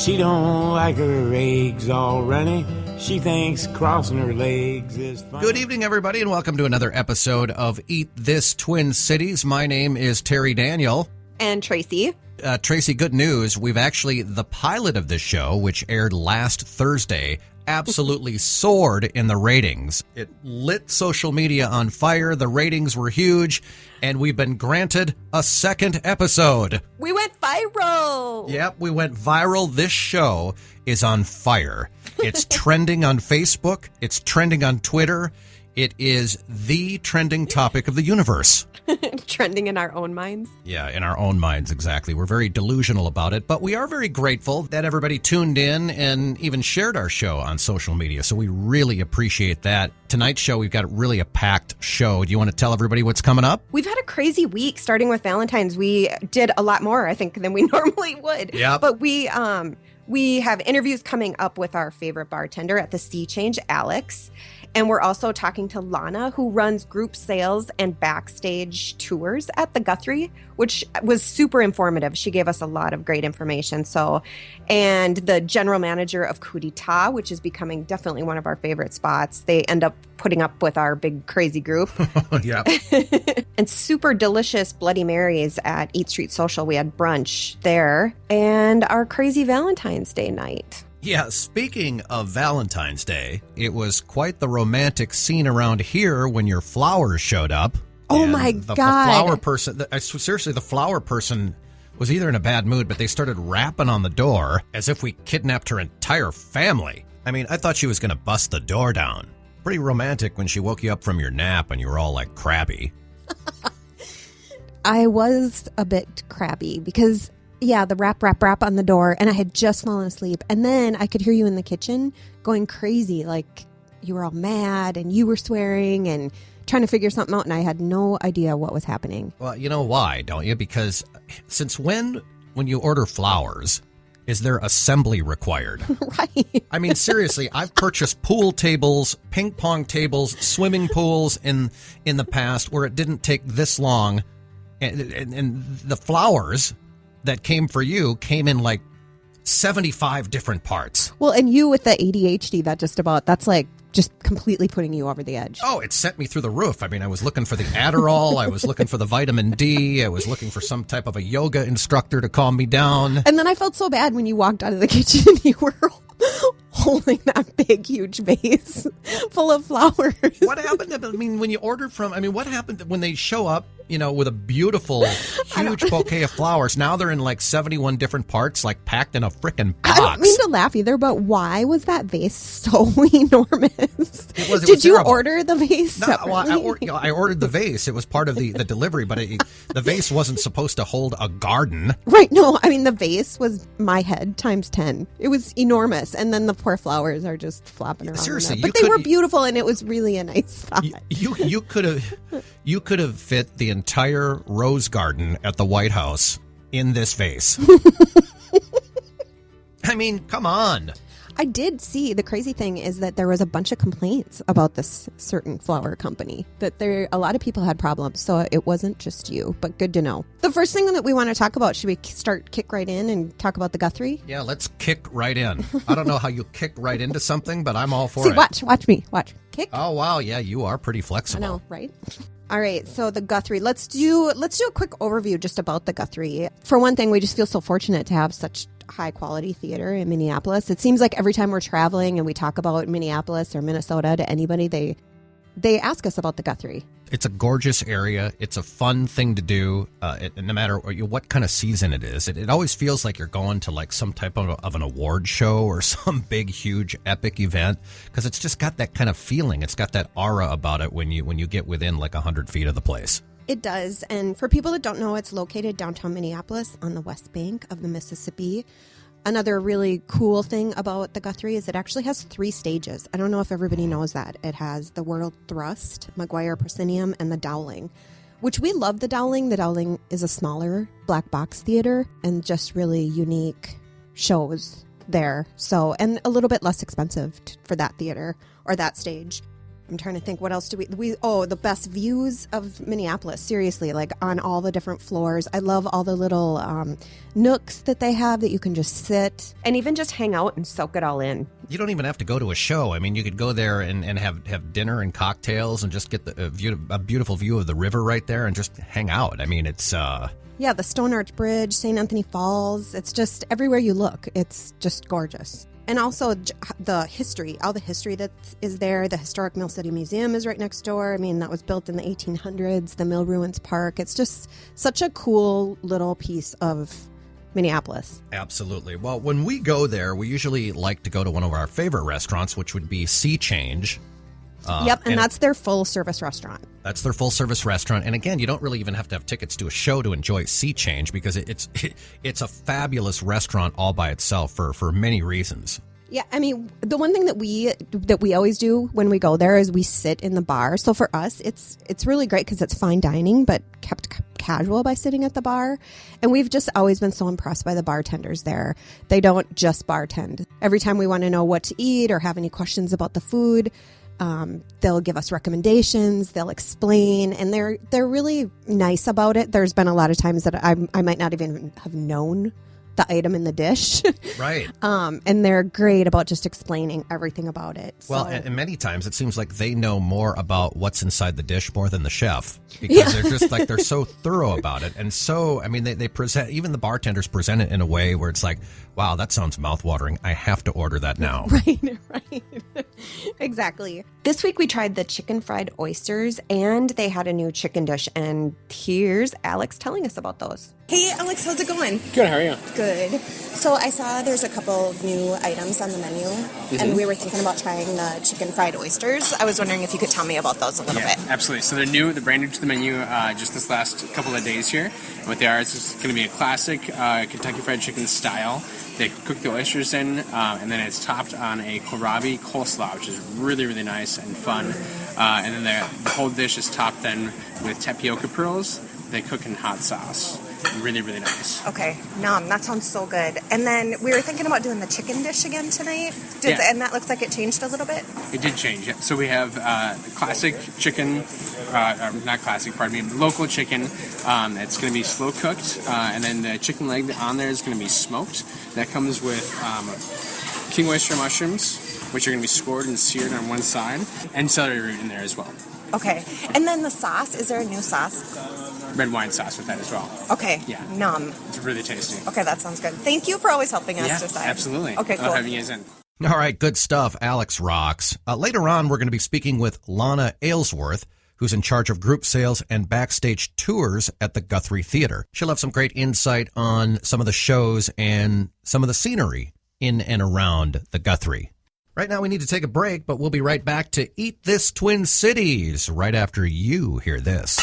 She don't like her eggs all runny. She thinks crossing her legs is fun. Good evening, everybody, and welcome to another episode of Eat This Twin Cities. My name is Terry Daniel. And Tracy. Tracy, good news. We've actually, the pilot of this show, which aired last Thursday, absolutely soared in the ratings. It lit social media on fire. The ratings were huge, and we've been granted a second episode. We went viral. Yep, we went viral. This show is on fire. It's trending on Facebook. It's trending on Twitter. It is the trending topic of the universe. Trending in our own minds. Yeah, in our own minds, exactly. We're very delusional about it, but we are very grateful that everybody tuned in and even shared our show on social media, so we really appreciate that. Tonight's show, we've got really a packed show. Do you want to tell everybody what's coming up? We've had a crazy week, starting with Valentine's. We did a lot more, I think, than we normally would. Yeah. But we have interviews coming up with our favorite bartender at the Sea Change, Alex. And we're also talking to Lana, who runs group sales and backstage tours at the Guthrie, which was super informative. She gave us a lot of great information. And the general manager of Coup De'tat, which is becoming definitely one of our favorite spots. They end up putting up with our big crazy group. Yeah. And super delicious Bloody Marys at Eat Street Social. We had brunch there and our crazy Valentine's Day night. Yeah, speaking of Valentine's Day, it was quite the romantic scene around here when your flowers showed up. Oh, my God. The flower person, seriously, the flower person was either in a bad mood, but they started rapping on the door as if we kidnapped her entire family. I mean, I thought she was going to bust the door down. Pretty romantic when she woke you up from your nap and you were all like crabby. I was a bit crabby because... yeah, the rap on the door, and I had just fallen asleep. And then I could hear you in the kitchen going crazy, like you were all mad and you were swearing and trying to figure something out, and I had no idea what was happening. Well, you know why, don't you? Because since when you order flowers, is there assembly required? Right. I mean, seriously, I've purchased pool tables, ping pong tables, swimming pools in the past where it didn't take this long, and the flowers that came for you came in like 75 different parts. Well, and you with the ADHD, that's like just completely putting you over the edge. Oh, it sent me through the roof. I mean, I was looking for the Adderall. I was looking for the vitamin D. I was looking for some type of a yoga instructor to calm me down. And then I felt so bad when you walked out of the kitchen and you were holding that big, huge vase full of flowers. What happened? I mean, when you ordered what happened when they show up, with a beautiful, huge bouquet of flowers? Now they're in like 71 different parts, like packed in a frickin' box. I don't mean to laugh either, but why was that vase so enormous? Did you order the vase separately? Well, I ordered the vase. It was part of the delivery, but the vase wasn't supposed to hold a garden. Right. No, I mean, the vase was my head times 10. It was enormous. And then the poor flowers are just flopping around. Seriously. But they were beautiful, and it was really a nice spot. You could have fit the entire rose garden at the White House in this vase. I mean, come on. I did see, the crazy thing is that there was a bunch of complaints about this certain flower company, that a lot of people had problems, so it wasn't just you, but good to know. The first thing that we want to talk about, should we kick right in and talk about the Guthrie? Yeah, let's kick right in. I don't know how you kick right into something, but I'm all for it. Watch me. Kick. Oh, wow, yeah, you are pretty flexible. I know, right? All right, so the Guthrie. Let's do a quick overview just about the Guthrie. For one thing, we just feel so fortunate to have such high quality theater in Minneapolis. It seems like every time we're traveling and we talk about Minneapolis or Minnesota to anybody, they ask us about the Guthrie. It's a gorgeous area. It's a fun thing to do, no matter what kind of season it is. It always feels like you're going to like some type of an award show or some big, huge, epic event, because it's just got that kind of feeling. It's got that aura about it when you get within like 100 feet of the place. It does. And for people that don't know, it's located downtown Minneapolis on the west bank of the Mississippi. Another really cool thing about the Guthrie is it actually has 3 stages. I don't know if everybody knows that. It has the World Thrust, McGuire Proscenium, and the Dowling, which we love the Dowling. The Dowling is a smaller black box theater and just really unique shows there. So, and a little bit less expensive for that theater or that stage. I'm trying to think, what else do the best views of Minneapolis, seriously, like on all the different floors. I love all the little nooks that they have that you can just sit. And even just hang out and soak it all in. You don't even have to go to a show. I mean, you could go there and have dinner and cocktails and just get a beautiful view of the river right there and just hang out. I mean, it's... Yeah, the Stone Arch Bridge, St. Anthony Falls. It's just everywhere you look. It's just gorgeous. And also the history, all the history that is there. The Historic Mill City Museum is right next door. I mean, that was built in the 1800s, the Mill Ruins Park. It's just such a cool little piece of Minneapolis. Absolutely. Well, when we go there, we usually like to go to one of our favorite restaurants, which would be Sea Change. Yep, and that's their full-service restaurant. That's their full-service restaurant. And again, you don't really even have to have tickets to a show to enjoy Sea Change because it's a fabulous restaurant all by itself for many reasons. Yeah, I mean, the one thing that we always do when we go there is we sit in the bar. So for us, it's really great because it's fine dining, but kept casual by sitting at the bar. And we've just always been so impressed by the bartenders there. They don't just bartend. Every time we want to know what to eat or have any questions about the food, they'll give us recommendations, they'll explain, and they're really nice about it. There's been a lot of times that I might not even have known the item in the dish. Right. And they're great about just explaining everything about it. Well, and many times it seems like they know more about what's inside the dish more than the chef because they're just like, they're so thorough about it. And so, I mean, they present, even the bartenders present it in a way where it's like, wow, that sounds mouthwatering. I have to order that now. Right. Exactly. This week we tried the chicken fried oysters, and they had a new chicken dish. And here's Alex telling us about those. Hey, Alex, how's it going? Good, how are you? Good. So I saw there's a couple of new items on the menu, and we were thinking about trying the chicken fried oysters. I was wondering if you could tell me about those a little bit. Absolutely. So they're brand new to the menu just this last couple of days here. And what they are is going to be a classic Kentucky Fried Chicken style. They cook the oysters in, and then it's topped on a kohlrabi coleslaw, which is really, really nice and fun. And then the whole dish is topped then with tapioca pearls. They cook in hot sauce. Really, really nice. Okay. That sounds so good. And then we were thinking about doing the chicken dish again tonight. And that looks like it changed a little bit? It did change. Yeah. So we have classic chicken, not classic, pardon me, local chicken. It's going to be slow cooked. And then the chicken leg on there is going to be smoked. That comes with king oyster mushrooms, which are going to be scored and seared on one side, and celery root in there as well. Okay. And then the sauce, is there a new sauce? Red wine sauce with that as well. Okay. Yeah. It's really tasty. Okay, that sounds good. Thank you for always helping us decide. Absolutely. Okay, cool. I'll have you guys in. All right, good stuff. Alex rocks. Later on, we're going to be speaking with Lana Aylesworth, who's in charge of group sales and backstage tours at the Guthrie Theater. She'll have some great insight on some of the shows and some of the scenery in and around the Guthrie. Right now, we need to take a break, but we'll be right back to Eat This Twin Cities right after you hear this.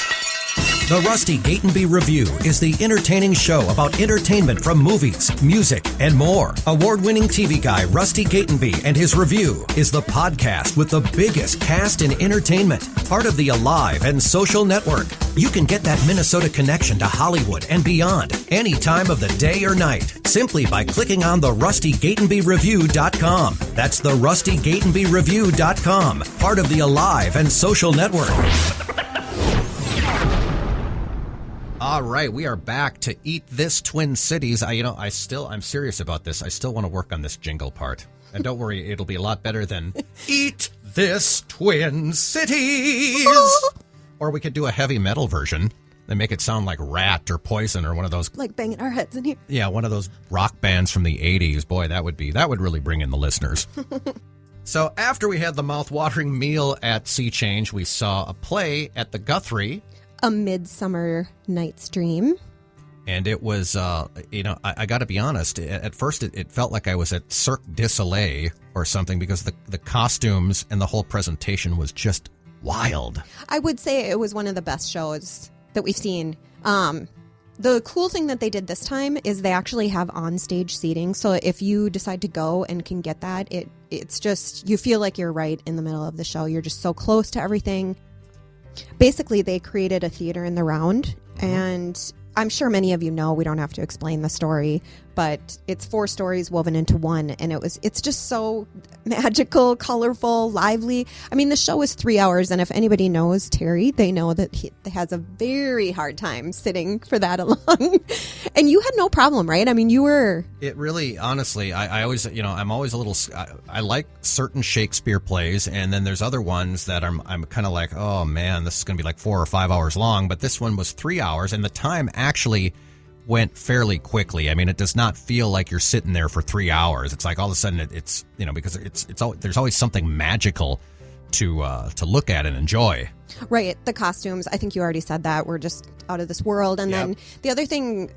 The Rusty Gatenby Review is the entertaining show about entertainment from movies, music, and more. Award-winning TV guy Rusty Gatenby and his review is the podcast with the biggest cast in entertainment, part of the Alive and Social Network. You can get that Minnesota connection to Hollywood and beyond any time of the day or night simply by clicking on the RustyGatenbyReview.com. That's the RustyGatenbyReview.com, part of the Alive and Social Network. All right, we are back to Eat This Twin Cities. I'm serious about this. I still want to work on this jingle part. And don't worry, it'll be a lot better than Eat This Twin Cities. Or we could do a heavy metal version and make it sound like Rat or Poison or one of those. Like banging our heads in here. Yeah, one of those rock bands from the 80s. Boy, that would really bring in the listeners. So after we had the mouth-watering meal at Sea Change, we saw a play at the Guthrie. A Midsummer Night's Dream. And it was, I got to be honest, at first it felt like I was at Cirque du Soleil or something because the costumes and the whole presentation was just wild. I would say it was one of the best shows that we've seen. The cool thing that they did this time is they actually have on-stage seating. So if you decide to go and can get that, it's just, you feel like you're right in the middle of the show. You're just so close to everything. Basically, they created a theater in the round, and I'm sure many of you know, we don't have to explain the story, but it's 4 stories woven into one, and it's just so magical, colorful, lively. I mean, the show is 3 hours, and if anybody knows Terry, they know that he has a very hard time sitting for that long. And you had no problem, right? I mean, you were... It really, honestly, I always, I'm always a little, I like certain Shakespeare plays, and then there's other ones that I'm kind of like, oh man, this is going to be like 4 or 5 hours long, but this one was 3 hours, and the time actually went fairly quickly. I mean, it does not feel like you're sitting there for 3 hours. It's like all of a sudden it's because there's always something magical to look at and enjoy. Right. The costumes, I think you already said that, were just out of this world. And then the other thing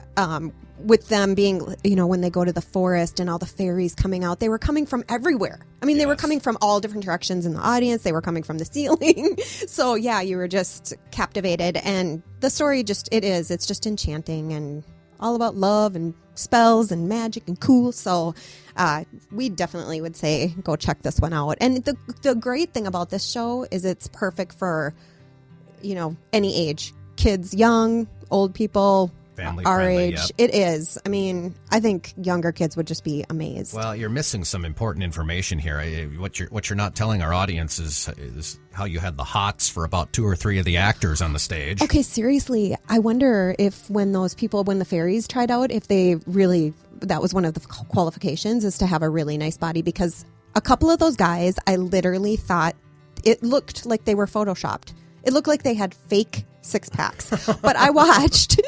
with them being, when they go to the forest and all the fairies coming out, they were coming from everywhere. I mean, they were coming from all different directions in the audience. They were coming from the ceiling. So, yeah, you were just captivated. And the story it's just enchanting and all about love and spells and magic and cool. So we definitely would say go check this one out. And the great thing about this show is it's perfect for, any age. Kids, young, old people, family our friendly, age. It is. I mean, I think younger kids would just be amazed. Well, you're missing some important information here. What you're not telling our audience is how you had the hots for about 2 or 3 of the actors on the stage. Okay, seriously, I wonder if when the fairies tried out, if they really, that was one of the qualifications, is to have a really nice body, because a couple of those guys, I literally thought it looked like they were photoshopped. It looked like they had fake 6-packs, but I watched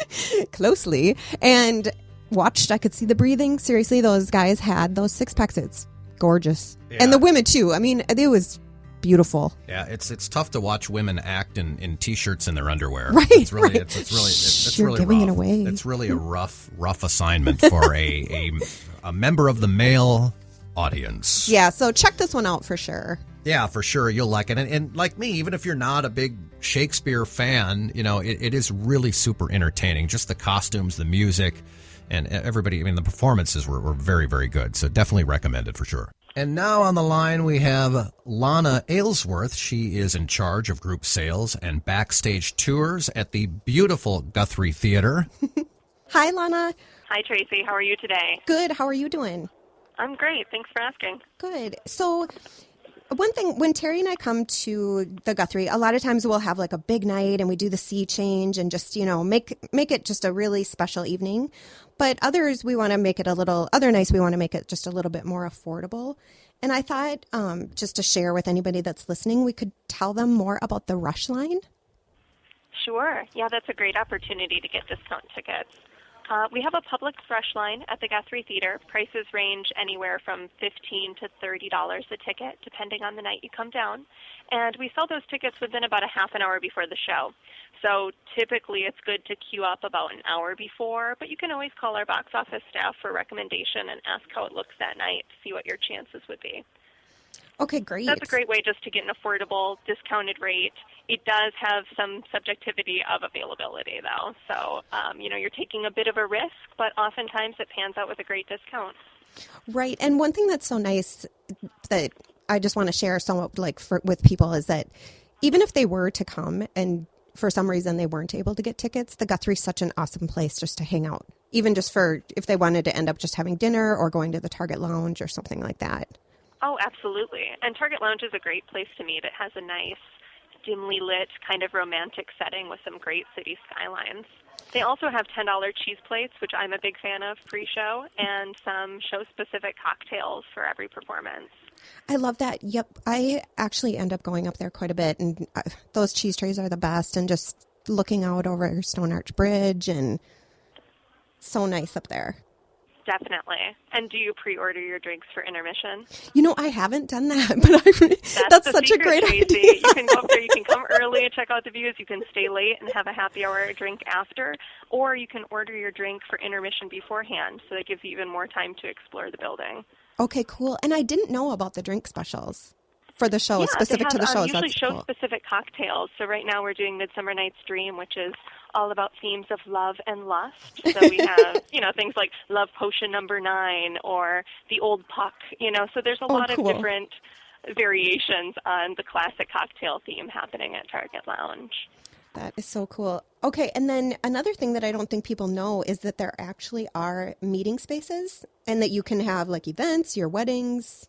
closely and I could see the breathing. Seriously, those guys had those 6-packs. It's gorgeous. Yeah. And the women too. I mean, it was beautiful. Yeah, it's tough to watch women act in t-shirts in their underwear. Right. It's really, right. It's You're really giving rough. it away. It's really a rough assignment for a member of the male audience. Yeah, so check this one out for sure. Yeah, for sure. You'll like it. And like me, even if you're not a big Shakespeare fan, it is really super entertaining. Just the costumes, the music, and everybody. I mean, the performances were very, very good. So definitely recommended for sure. And now on the line, we have Lana Aylesworth. She is in charge of group sales and backstage tours at the beautiful Guthrie Theater. Hi, Lana. Hi, Tracy. How are you today? Good. How are you doing? I'm great. Thanks for asking. Good. So one thing, when Terry and I come to the Guthrie, a lot of times we'll have like a big night and we do the sea change and just, make it just a really special evening. But other nights we want to make it just a little bit more affordable. And I thought just to share with anybody that's listening, we could tell them more about the Rush line. Sure. Yeah, that's a great opportunity to get discount tickets. We have a public rush line at the Guthrie Theater. Prices range anywhere from $15 to $30 a ticket, depending on the night you come down. And we sell those tickets within about a half an hour before the show. So typically it's good to queue up about an hour before, but you can always call our box office staff for recommendation and ask how it looks that night to see what your chances would be. Okay, great. That's a great way just to get an affordable, discounted rate. It does have some subjectivity of availability, though. So, you're taking a bit of a risk, but oftentimes it pans out with a great discount. Right. And one thing that's so nice that I just want to share with people is that even if they were to come and for some reason they weren't able to get tickets, the Guthrie's such an awesome place just to hang out, even just for if they wanted to end up just having dinner or going to the Target Lounge or something like that. Oh, absolutely. And Target Lounge is a great place to meet. It has a nice, dimly lit, kind of romantic setting with some great city skylines. They also have $10 cheese plates, which I'm a big fan of pre-show, and some show-specific cocktails for every performance. I love that. Yep. I actually end up going up there quite a bit, and those cheese trays are the best, and just looking out over Stone Arch Bridge, and so nice up there. Definitely. And do you pre-order your drinks for intermission? I haven't done that, but that's such a great idea. You can go up there, you can come early and check out the views, you can stay late and have a happy hour drink after, or you can order your drink for intermission beforehand, so that gives you even more time to explore the building. Okay, cool. And I didn't know about the drink specials for the show, specific to the shows. Usually That's cool. show-specific cocktails. So right now we're doing Midsummer Night's Dream, which is all about themes of love and lust. So we have, things like Love Potion Number 9 or The Old Puck, So there's a lot of different variations on the classic cocktail theme happening at Target Lounge. That is so cool. Okay, and then another thing that I don't think people know is that there actually are meeting spaces and that you can have like events, your weddings.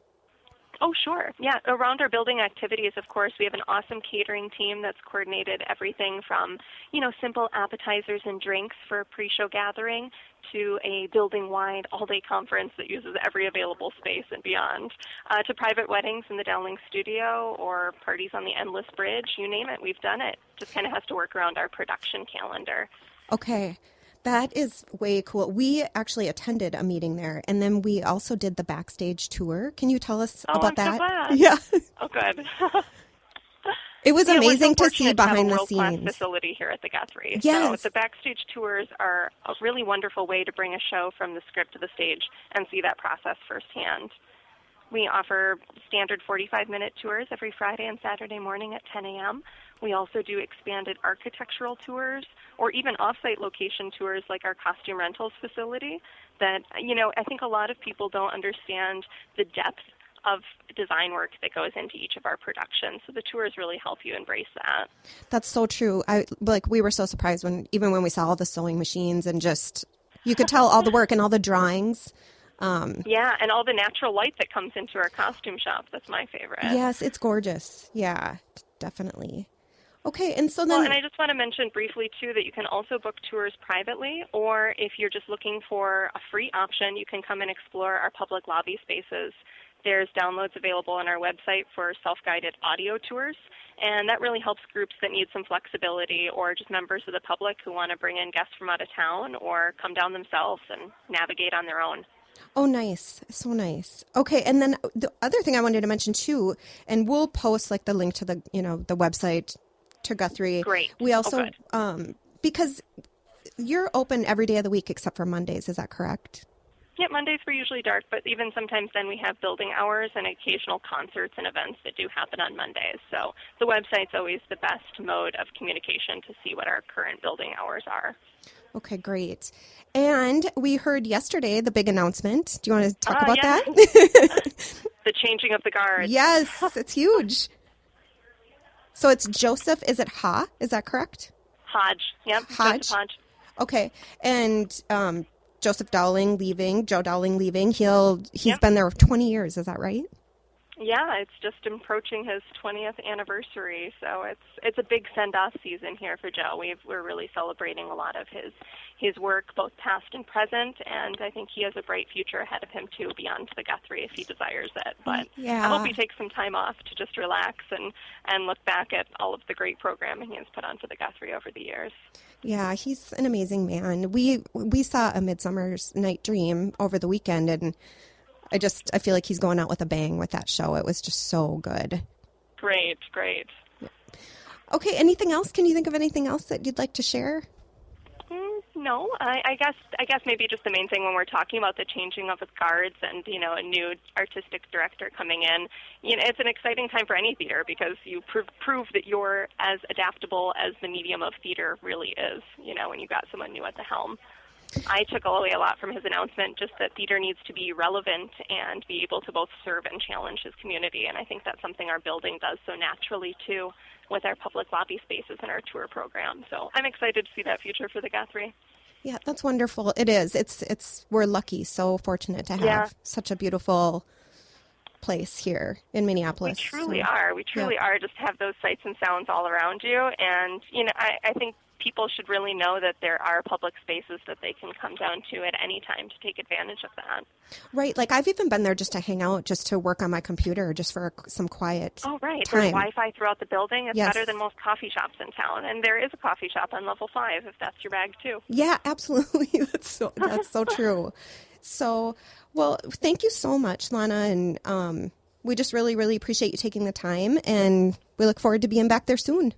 Oh, sure. Yeah, around our building activities, of course, we have an awesome catering team that's coordinated everything from, simple appetizers and drinks for a pre-show gathering to a building-wide all-day conference that uses every available space and beyond, to private weddings in the Downlink studio or parties on the Endless Bridge. You name it, we've done it. Just kind of has to work around our production calendar. Okay. That is way cool. We actually attended a meeting there, and then we also did the backstage tour. Can you tell us about that? So glad. Yeah. Oh, good. It was amazing to see behind the scenes. We have a world-class scenes. facility here at the Guthrie. Yes. So the backstage tours are a really wonderful way to bring a show from the script to the stage and see that process firsthand. We offer standard 45-minute tours every Friday and Saturday morning at 10 a.m. We also do expanded architectural tours or even off-site location tours like our costume rentals facility that, I think a lot of people don't understand the depth of design work that goes into each of our productions. So the tours really help you embrace that. That's so true. We were so surprised when we saw all the sewing machines and just, you could tell all the work and all the drawings. Yeah, and all the natural light that comes into our costume shop. That's my favorite. Yes, it's gorgeous. Yeah, definitely. Okay, and so then... Well, and I just want to mention briefly, too, that you can also book tours privately, or if you're just looking for a free option, you can come and explore our public lobby spaces. There's downloads available on our website for self-guided audio tours, and that really helps groups that need some flexibility or just members of the public who want to bring in guests from out of town or come down themselves and navigate on their own. Oh, nice. So nice. Okay, and then the other thing I wanted to mention, too, and we'll post the link to the website to Guthrie. Great. We also, because you're open every day of the week except for Mondays, is that correct? Yeah, Mondays we're usually dark, but even sometimes then we have building hours and occasional concerts and events that do happen on Mondays. So the website's always the best mode of communication to see what our current building hours are. Okay, great. And we heard yesterday the big announcement. Do you want to talk about that? The changing of the guards. Yes, it's huge. So it's Joseph, is it Ha? Is that correct? Hodge. Yep. Hodge. Joseph Hodge. Okay. And Joseph Dowling leaving, Joe Dowling leaving. He's been there 20 years, is that right? Yeah, it's just approaching his 20th anniversary, so it's a big send-off season here for Joe. We're really celebrating a lot of his work, both past and present, and I think he has a bright future ahead of him, too, beyond the Guthrie if he desires it. But I hope he takes some time off to just relax and look back at all of the great programming he has put onto the Guthrie over the years. Yeah, he's an amazing man. We saw A Midsummer's Night Dream over the weekend, and I feel like he's going out with a bang with that show. It was just so good. Great. Yeah. Okay, anything else? Can you think of anything else that you'd like to share? No, I guess maybe just the main thing when we're talking about the changing of the guards and, a new artistic director coming in, it's an exciting time for any theater because you prove that you're as adaptable as the medium of theater really is, when you've got someone new at the helm. I took away a lot from his announcement, just that theater needs to be relevant and be able to both serve and challenge his community, and I think that's something our building does so naturally, too, with our public lobby spaces and our tour program. So I'm excited to see that future for the Guthrie. Yeah, that's wonderful. It is. We're lucky, so fortunate to have such a beautiful place here in Minneapolis. We truly are. We truly are. Just have those sights and sounds all around you, and, I think people should really know that there are public spaces that they can come down to at any time to take advantage of that. Right. I've even been there just to hang out, just to work on my computer, just for some quiet Oh, right. time. There's Wi-Fi throughout the building. It's Yes. better than most coffee shops in town. And there is a coffee shop on level 5 if that's your bag, too. Yeah, absolutely. That's so true. So, well, thank you so much, Lana. And we just really, really appreciate you taking the time. And we look forward to being back there soon.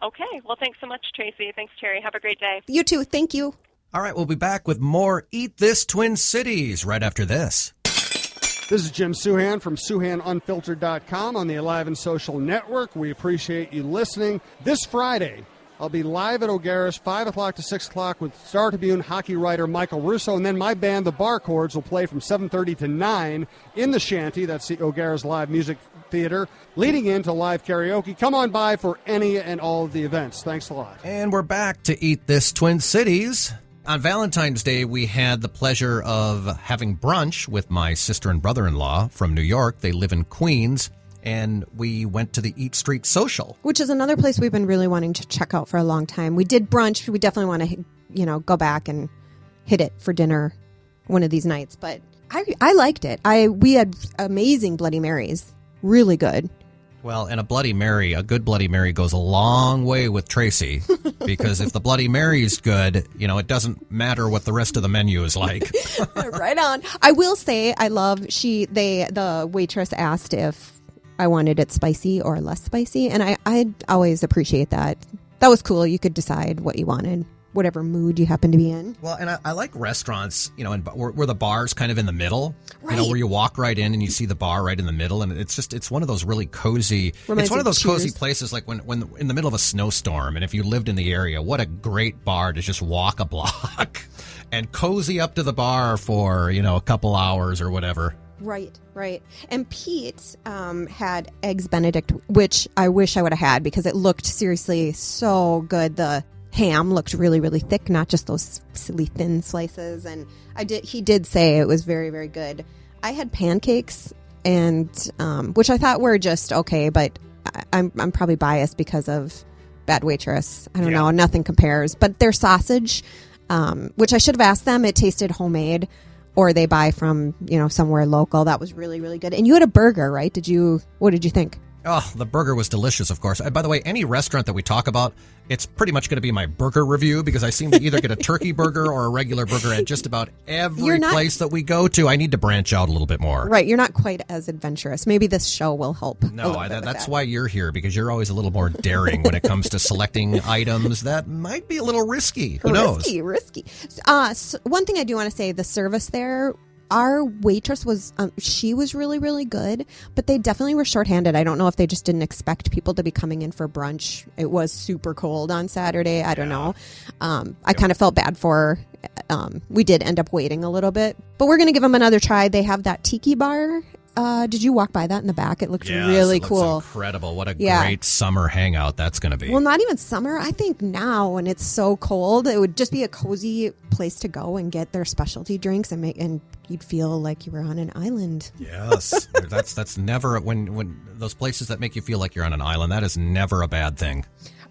Okay. Well, thanks so much, Tracy. Thanks, Terry. Have a great day. You too. Thank you. All right, we'll be back with more Eat This Twin Cities right after this. This is Jim Suhan from SuhanUnfiltered.com on the Alive and Social Network. We appreciate you listening. This Friday, I'll be live at O'Gara's 5 o'clock to 6 o'clock with Star Tribune hockey writer Michael Russo, and then my band, the Bar Chords, will play from 7:30 to 9 in the Shanty. That's the O'Gara's live music Theater, leading into live karaoke. Come on by for any and all of the events. Thanks a lot. And we're back to Eat This Twin Cities. On Valentine's Day, we had the pleasure of having brunch with my sister and brother-in-law from New York. They live in Queens, and we went to the Eat Street Social. Which is another place we've been really wanting to check out for a long time. We did brunch. We definitely want to, go back and hit it for dinner one of these nights. But I liked it. We had amazing Bloody Marys. Really good. Well, and a good Bloody Mary goes a long way with Tracy, because if the Bloody Mary's good, it doesn't matter what the rest of the menu is like. Right on. I will say the waitress asked if I wanted it spicy or less spicy, and I always appreciate that. That was cool. You could decide what you wanted, whatever mood you happen to be in. Well, and I like restaurants, where the bar's kind of in the middle, right. Where you walk right in and you see the bar right in the middle, and it's one of those really cozy. Reminds it's one of those Cheers. cozy places, like when in the middle of a snowstorm, and if you lived in the area, what a great bar to just walk a block and cozy up to the bar for a couple hours or whatever. Right. And Pete had Eggs Benedict, which I wish I would have had because it looked seriously so good. The ham looked really, really thick, not just those silly thin slices. And he did say it was very, very good. I had pancakes, and which I thought were just okay, but I'm probably biased because of Bad Waitress. I don't know, nothing compares. But their sausage, which I should have asked them, it tasted homemade, or they buy from somewhere local. That was really, really good. And you had a burger, right? What did you think? Oh, the burger was delicious, of course. By the way, any restaurant that we talk about, it's pretty much going to be my burger review, because I seem to either get a turkey burger or a regular burger at just about every place that we go to. I need to branch out a little bit more. Right. You're not quite as adventurous. Maybe this show will help. No, that's why you're here, because you're always a little more daring when it comes to selecting items that might be a little risky. Who knows? Risky. So one thing I do want to say, the service there, our waitress was really, really good, but they definitely were shorthanded. I don't know if they just didn't expect people to be coming in for brunch. It was super cold on Saturday. I don't know. I kind of felt bad for her. We did end up waiting a little bit, but we're going to give them another try. They have that tiki bar. Did you walk by that in the back? It looked really cool. Incredible. What a great summer hangout that's going to be. Well, not even summer. I think now when it's so cold, it would just be a cozy place to go and get their specialty drinks and you'd feel like you were on an island. Yes. that's never when those places that make you feel like you're on an island, that is never a bad thing.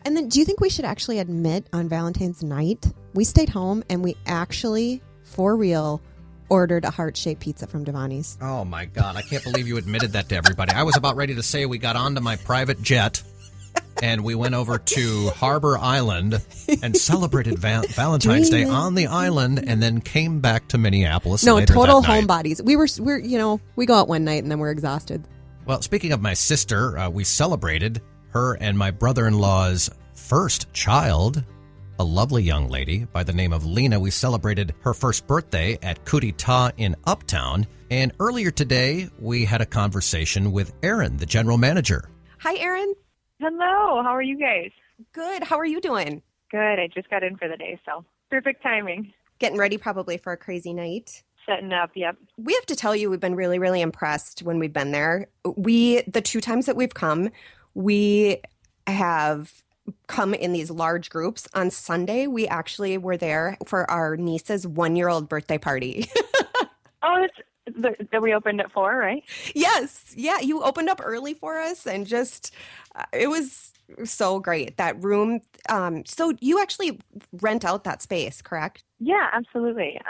And then do you think we should actually admit on Valentine's night, we stayed home and we actually, for real, ordered a heart-shaped pizza from Devani's? Oh, my God. I can't believe you admitted that to everybody. I was about ready to say we got onto my private jet and we went over to Harbor Island and celebrated Valentine's Day on the island, and then came back to Minneapolis. No, later total that night. homebodies. We go out one night and then we're exhausted. Well, speaking of my sister, we celebrated her and my brother-in-law's first child, a lovely young lady by the name of Lena. We celebrated her first birthday at Coup De'tat in Uptown. And earlier today, we had a conversation with Erin, the general manager. Hi, Erin. Hello. How are you guys? Good. How are you doing? Good. I just got in for the day, so perfect timing. Getting ready probably for a crazy night. Setting up, yep. We have to tell you, we've been really, really impressed when we've been there. The 2 times that we've come, we have come in these large groups. On Sunday, we actually were there for our niece's 1-year-old birthday party. Oh, that we opened at 4, right? Yes. Yeah, you opened up early for us, and just it was so great. That room. So you actually rent out that space, correct? Yeah, absolutely.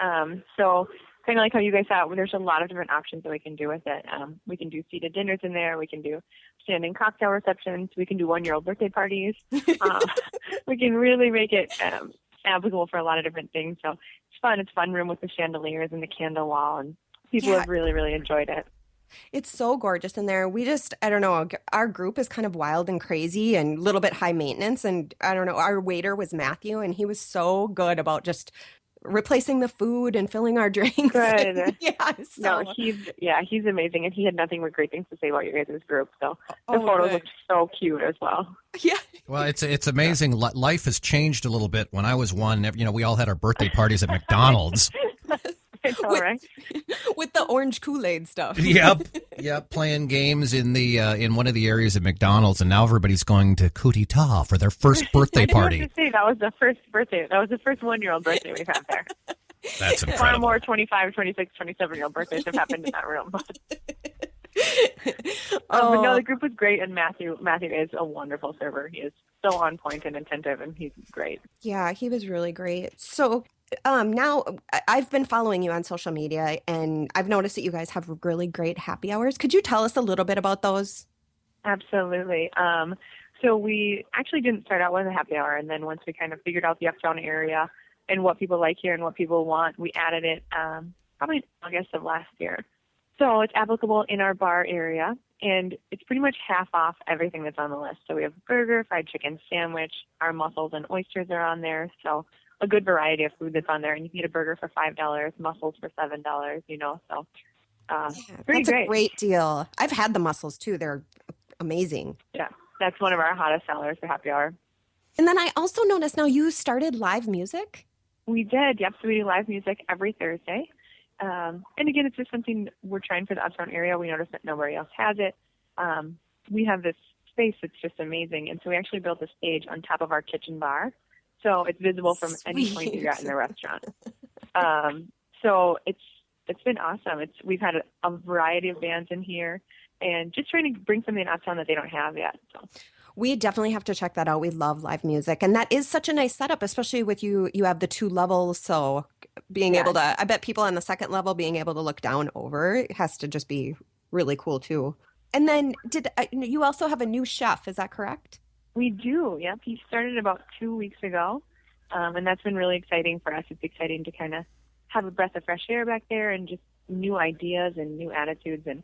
So kind of like how you guys thought, there's a lot of different options that we can do with it. We can do seated dinners in there. We can do standing cocktail receptions. We can do 1-year-old birthday parties. We can really make it applicable for a lot of different things. So it's fun. It's a fun room with the chandeliers and the candle wall, and people have really, really enjoyed it. It's so gorgeous in there. I don't know, our group is kind of wild and crazy and a little bit high maintenance. And I don't know, our waiter was Matthew, and he was so good about just replacing the food and filling our drinks. Good. So. No, he's amazing, and he had nothing but great things to say about your guys' group. So the photos looked so cute as well. Yeah. Well, it's amazing. Life has changed a little bit. When I was 1, we all had our birthday parties at McDonald's. It's all right. With the orange Kool-Aid stuff. Yep. Yeah, playing games in the in one of the areas of McDonald's, and now everybody's going to Coup De'tat for their first birthday party. I have to say, that was the first birthday. That was the first 1-year-old birthday we've had there. That's Far incredible. more 25, 26, 27-year-old birthdays have happened in that room. But no, the group was great, and Matthew is a wonderful server. He is so on point and attentive, and he's great. Yeah, he was really great. So now I've been following you on social media, and I've noticed that you guys have really great happy hours. Could you tell us a little bit about those? Absolutely. So we actually didn't start out with a happy hour, and then once we kind of figured out the uptown area and what people like here and what people want, we added it probably in August of last year. So it's applicable in our bar area, and it's pretty much half off everything that's on the list. So we have burger, fried chicken sandwich, our mussels and oysters are on there. So a good variety of food that's on there. And you can get a burger for $5, mussels for $7, you know. So pretty That's great. a great deal. I've had the mussels too. They're amazing. Yeah, that's one of our hottest sellers for happy hour. And then I also noticed now you started live music. We did, yep. So we do live music every Thursday. And again, it's just something we're trying for the uptown area. We noticed that nobody else has it. We have this space that's just amazing. And so we actually built a stage on top of our kitchen bar. So it's visible from any point you're at in the restaurant. So it's been awesome. We've had a variety of bands in here and just trying to bring something uptown that they don't have yet. So. We definitely have to check that out. We love live music. And that is such a nice setup, especially with you have the 2 levels. So being able to, I bet people on the second level being able to look down over it has to just be really cool too. And then you also have a new chef, is that correct? We do, yep. He started about 2 weeks ago. And that's been really exciting for us. It's exciting to kind of have a breath of fresh air back there and just new ideas and new attitudes. And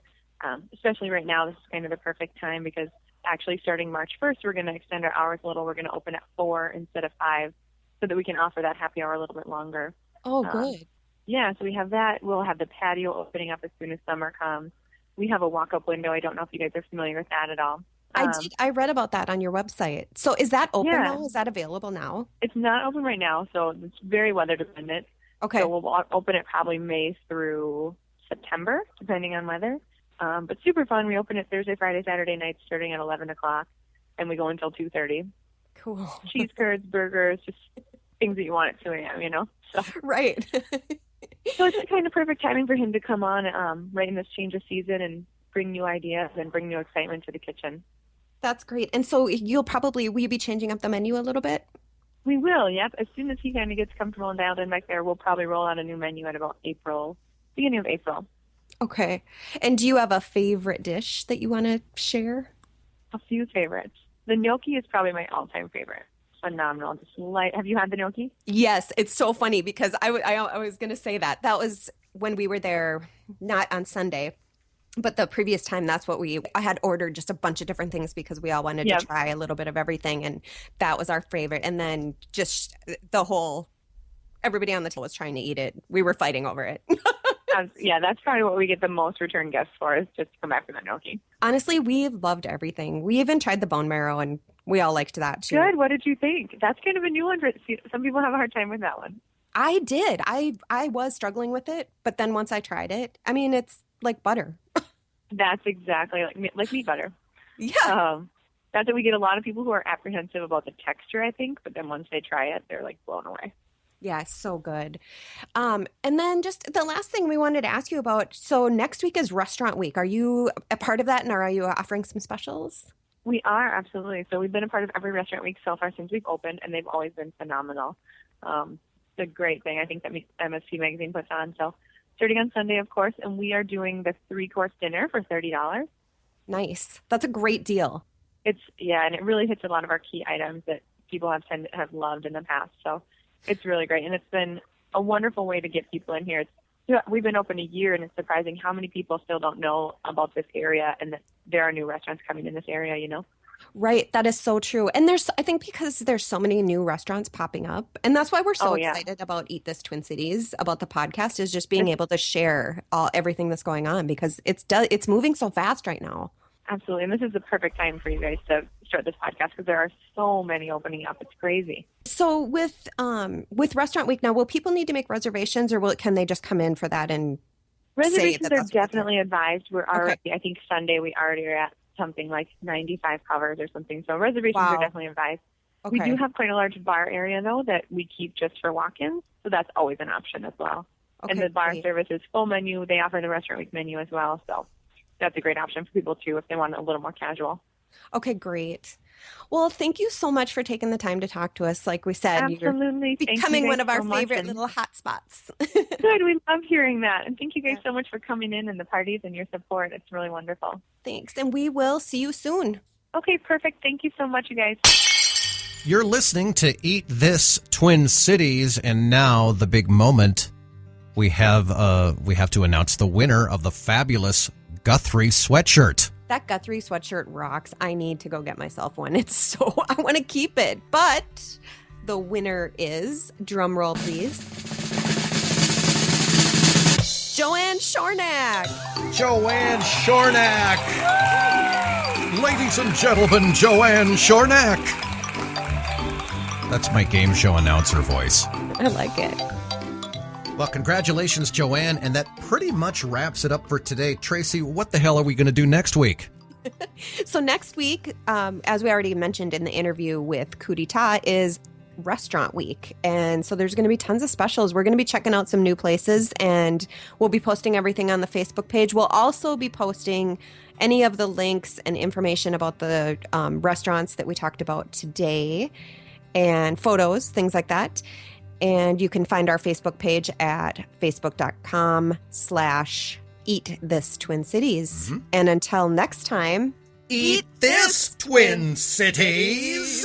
especially right now, this is kind of the perfect time because actually starting March 1st, we're going to extend our hours a little. We're going to open at 4 instead of 5 so that we can offer that happy hour a little bit longer. Oh, good. Yeah, so we have that. We'll have the patio opening up as soon as summer comes. We have a walk-up window. I don't know if you guys are familiar with that at all. I read about that on your website. So is that open now? Is that available now? It's not open right now, so it's very weather dependent. Okay. So we'll open it probably May through September, depending on weather. But super fun. We open it Thursday, Friday, Saturday nights starting at 11 o'clock, and we go until 2:30. Cool. Cheese curds, burgers, just things that you want at 2 a.m., you know? So. Right. So it's the kind of perfect timing for him to come on right in this change of season and bring new ideas and bring new excitement to the kitchen. That's great. And so will you be changing up the menu a little bit? We will, yep. As soon as he kind of gets comfortable and dialed in back there, we'll probably roll out a new menu at about beginning of April. Okay. And do you have a favorite dish that you want to share? A few favorites. The gnocchi is probably my all-time favorite. Phenomenal. Have you had the gnocchi? Yes. It's so funny because I was going to say that. That was when we were there, not on Sunday, but the previous time. That's what I had ordered just a bunch of different things because we all wanted to try a little bit of everything. And that was our favorite. And then just everybody on the table was trying to eat it. We were fighting over it. Yeah, that's probably what we get the most return guests for is just to come back for that gnocchi. Honestly, we loved everything. We even tried the bone marrow and we all liked that too. Good. What did you think? That's kind of a new one. Some people have a hard time with that one. I did. I was struggling with it, but then once I tried it, I mean, it's like butter. That's exactly like meat butter. Yeah. That's that we get a lot of people who are apprehensive about the texture, I think, but then once they try it, they're like blown away. Yeah, so good. And then just the last thing we wanted to ask you about. So next week is Restaurant Week. Are you a part of that, and are you offering some specials? We are, absolutely. So we've been a part of every Restaurant Week so far since we've opened, and they've always been phenomenal. It's a great thing, I think, that MSP Magazine puts on. So starting on Sunday, of course, and we are doing the 3-course dinner for $30. Nice. That's a great deal. And it really hits a lot of our key items that people have loved in the past. So it's really great, and it's been a wonderful way to get people in here. We've been open a year, and it's surprising how many people still don't know about this area and that there are new restaurants coming in this area, you know? Right. That is so true. And I think because there's so many new restaurants popping up, and that's why we're so excited about Eat This Twin Cities, about the podcast, is just being able to share everything that's going on because it's moving so fast right now. Absolutely. And this is the perfect time for you guys to start this podcast because there are so many opening up. It's crazy. So with Restaurant Week now, will people need to make reservations or can they just come in for that and say Reservations that are that's what definitely advised. We're already, Okay. I think Sunday we already are at something like 95 covers or something. So reservations Wow. are definitely advised. Okay. We do have quite a large bar area though that we keep just for walk-ins, so that's always an option as well. Okay, And the bar great. service is full menu. They offer the restaurant week menu as well, so that's a great option for people too if they want a little more casual. Okay, great. Well, thank you so much for taking the time to talk to us. Like we said, Absolutely. you're Thank you becoming guys one of our so much, favorite and little hot spots. good. We love hearing that. And thank you guys so much for coming in and the parties and your support. It's really wonderful. Thanks. And we will see you soon. Okay, perfect. Thank you so much, you guys. You're listening to Eat This Twin Cities, and now the big moment. We have to announce the winner of the fabulous Guthrie sweatshirt. That Guthrie sweatshirt rocks. I need to go get myself one. I want to keep it. But the winner is, drum roll please, Joanne Shornack. Joanne Shornack. Ladies and gentlemen, Joanne Shornack. That's my game show announcer voice. I like it. Well, congratulations, Joanne. And that pretty much wraps it up for today. Tracy, what the hell are we going to do next week? So next week, as we already mentioned in the interview with Coup De'tat, is Restaurant Week. And so there's going to be tons of specials. We're going to be checking out some new places, and we'll be posting everything on the Facebook page. We'll also be posting any of the links and information about the restaurants that we talked about today, and photos, things like that. And you can find our Facebook page at facebook.com/EatThisTwinCities. Mm-hmm. And until next time, Eat this, Twin Cities!